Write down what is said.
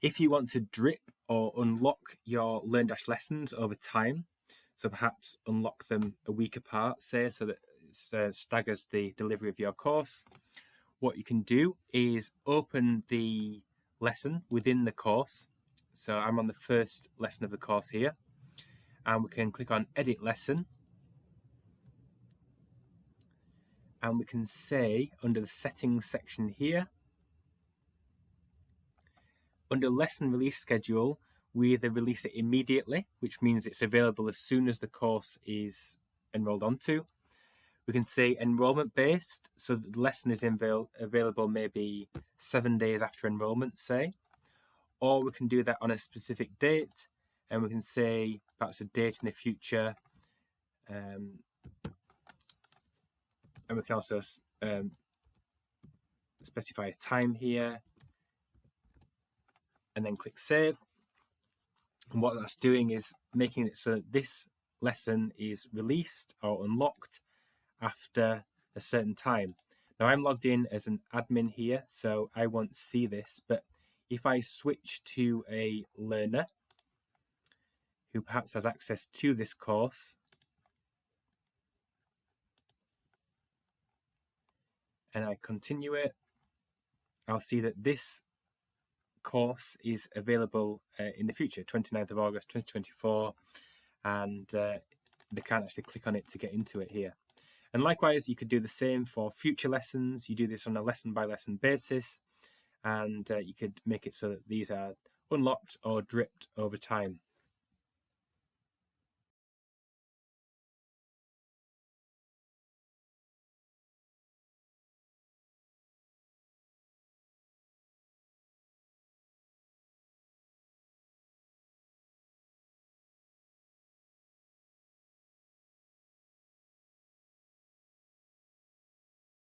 If you want to drip or unlock your LearnDash lessons over time, so perhaps unlock them a week apart, say, so that it staggers the delivery of your course, what you can do is open the lesson within the course. So I'm on the first lesson of the course here, and we can click on Edit Lesson. And we can say under the Settings section here, under Lesson Release Schedule, we either release it immediately, which means it's available as soon as the course is enrolled onto. We can say enrollment based, so that the lesson is available maybe 7 days after enrollment, say. Or we can do that on a specific date, and we can say perhaps a date in the future. And we can also specify a time here, and then click Save. And what that's doing is making it so that this lesson is released or unlocked after a certain time. Now I'm logged in as an admin here, so I won't see this, but if I switch to a learner who perhaps has access to this course, and I continue it, I'll see that this course is available in the future, 29th of August 2024, and they can't actually click on it to get into it here. And likewise, you could do the same for future lessons. You do this on a lesson by lesson basis, and you could make it so that these are unlocked or dripped over time.